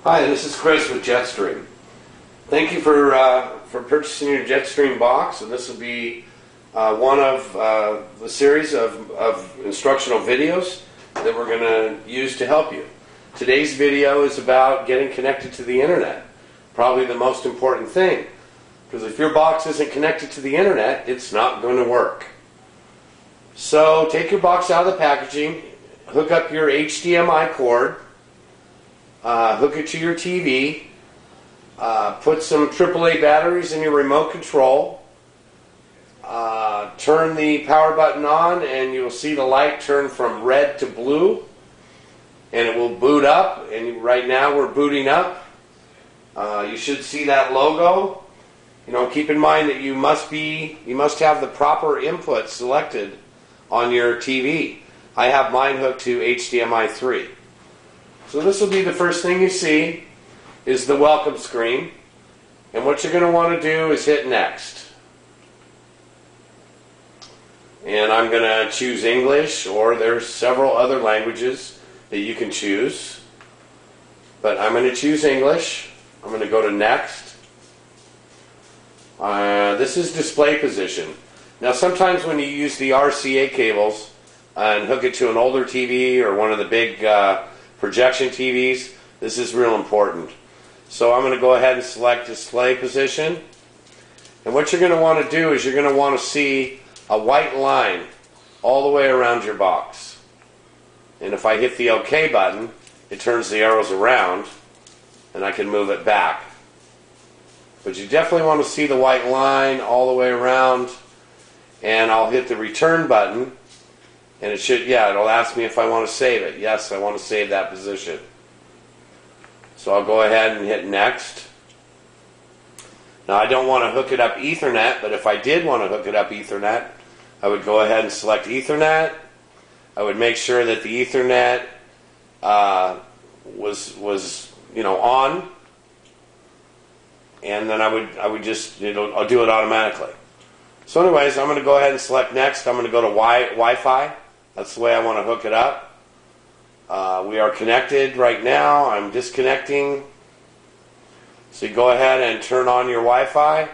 Hi, this is Chris with JetStream. Thank you for purchasing your JetStream box, and this will be one of the series of instructional videos that we're going to use to help you. Today's video is about getting connected to the internet, probably the most important thing, because if your box isn't connected to the internet, it's not going to work. So take your box out of the packaging, hook up your HDMI cord, hook it to your TV, put some AAA batteries in your remote control, turn the power button on, and you'll see the light turn from red to blue, and it will boot up. And right now we're booting up. You should see that logo. Keep in mind that you must have the proper input selected on your TV. I have mine hooked to HDMI 3. So this will be the first thing you see is the welcome screen. And what you're going to want to do is hit next. And I'm going to choose English, or there's several other languages that you can choose. But I'm going to choose English. I'm going to go to next. This is display position. Now sometimes when you use the RCA cables and hook it to an older TV or one of the big projection TVs, this is real important. So I'm going to go ahead and select display position. And what you're going to want to do is you're going to want to see a white line all the way around your box. And if I hit the OK button, it turns the arrows around and I can move it back. But you definitely want to see the white line all the way around. And I'll hit the return button, and it'll ask me if I want to save it. Yes, I want to save that position. So I'll go ahead and hit next. Now I don't want to hook it up Ethernet, but if I did want to hook it up Ethernet, I would go ahead and select Ethernet. I would make sure that the Ethernet was on, and then I would just I'll do it automatically. So anyways, I'm going to go ahead and select next. I'm going to go to Wi-Fi. That's the way I want to hook it up. We are connected right now. I'm disconnecting. So you go ahead and turn on your Wi-Fi.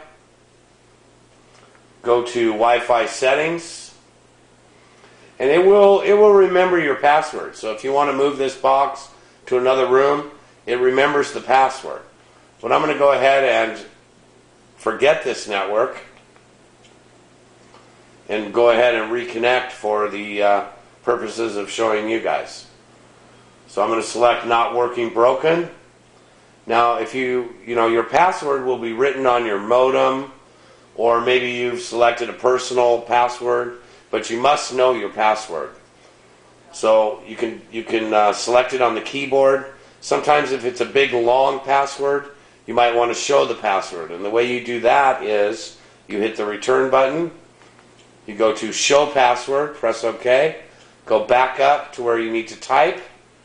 Go to Wi-Fi settings. And it will remember your password. So if you want to move this box to another room, it remembers the password. But I'm going to go ahead and forget this network and go ahead and reconnect for the purposes of showing you guys. So I'm going to select not working broken. Now if your password will be written on your modem, or maybe you've selected a personal password, but you must know your password. So you can select it on the keyboard. Sometimes if it's a big long password, you might want to show the password. And the way you do that is you hit the return button. You go to Show Password, press OK, go back up to where you need to type,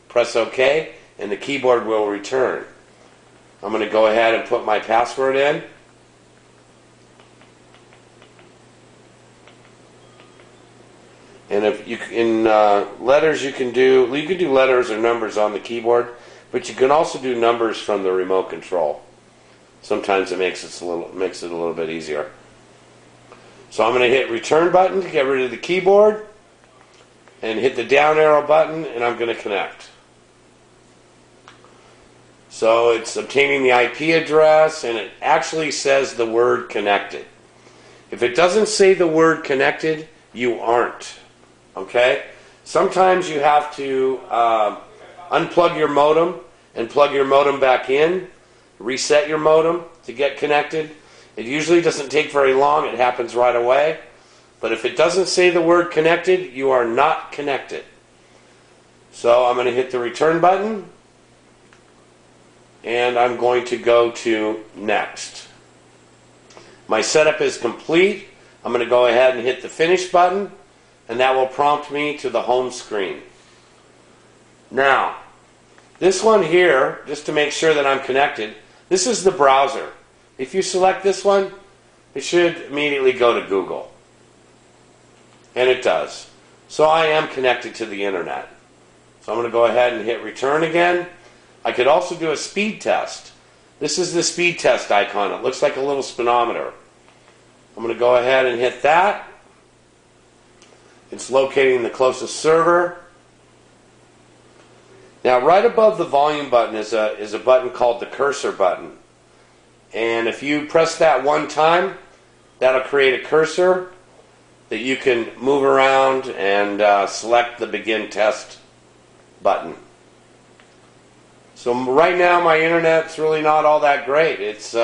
press OK, and the keyboard will return. I'm going to go ahead and put my password in. And if you in letters, you can do letters or numbers on the keyboard, but you can also do numbers from the remote control. Sometimes it makes it a little bit easier. So I'm going to hit return button to get rid of the keyboard, and hit the down arrow button, and I'm going to connect. So it's obtaining the IP address, and it actually says the word connected. If it doesn't say the word connected, you aren't. Okay? Sometimes you have to unplug your modem and plug your modem back in, reset your modem to get connected. It usually doesn't take very long. It happens right away. But if it doesn't say the word connected, you are not connected. So I'm going to hit the return button. And I'm going to go to next. My setup is complete. I'm going to go ahead and hit the finish button. And that will prompt me to the home screen. Now, this one here, just to make sure that I'm connected, this is the browser. If you select this one, it should immediately go to Google. And it does. So I am connected to the internet. So I'm going to go ahead and hit return again. I could also do a speed test. This is the speed test icon. It looks like a little speedometer. I'm going to go ahead and hit that. It's locating the closest server. Now, right above the volume button is a button called the cursor button. And if you press that one time, that'll create a cursor that you can move around and select the begin test button. So right now my internet's really not all that great. It's you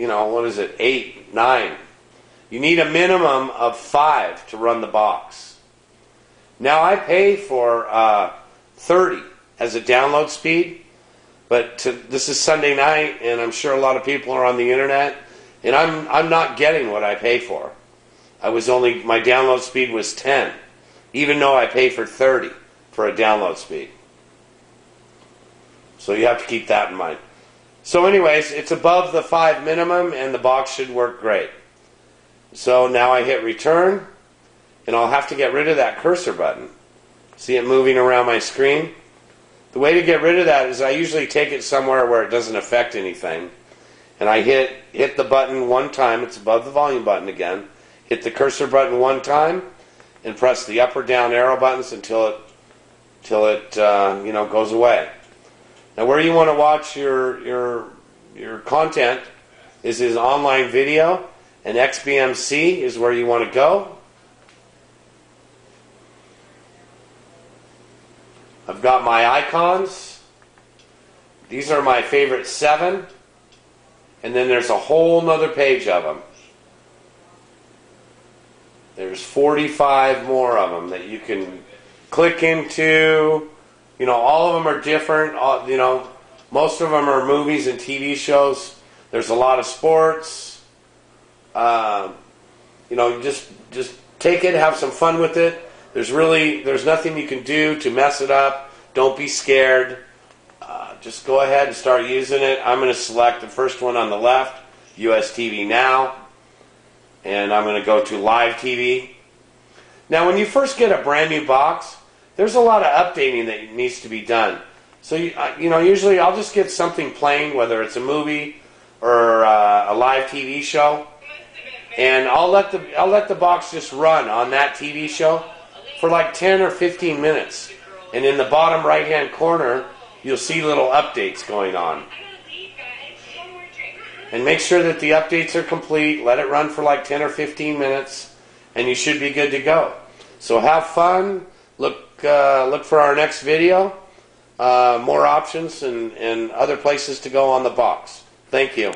know, what is it, 8, 9. You need a minimum of 5 to run the box. Now I pay for 30 as a download speed, but this is Sunday night, and I'm sure a lot of people are on the internet, and I'm not getting what I pay for. My download speed was 10, even though I pay for 30 for a download speed. So you have to keep that in mind. So anyways, it's above the 5 minimum, and the box should work great. So now I hit return, and I'll have to get rid of that cursor button. See it moving around my screen? The way to get rid of that is I usually take it somewhere where it doesn't affect anything. And I hit the button one time. It's above the volume button again. Hit the cursor button one time and press the up or down arrow buttons until it goes away. Now where you want to watch your content is his online video, and XBMC is where you want to go. I've got my icons. These are my favorite 7. And then there's a whole nother page of them. There's 45 more of them that you can click into. You know, all of them are different. You know, most of them are movies and TV shows. There's a lot of sports. You know, just take it, have some fun with it. There's nothing you can do to mess it up. Don't be scared. Just go ahead and start using it. I'm going to select the first one on the left, US TV Now, and I'm going to go to Live TV. Now, when you first get a brand new box, there's a lot of updating that needs to be done. So, usually I'll just get something plain, whether it's a movie or a live TV show, and I'll let the box just run on that TV show for like 10 or 15 minutes. And in the bottom right-hand corner, you'll see little updates going on. And make sure that the updates are complete. Let it run for like 10 or 15 minutes, and you should be good to go. So have fun. Look for our next video. More options and other places to go on the box. Thank you.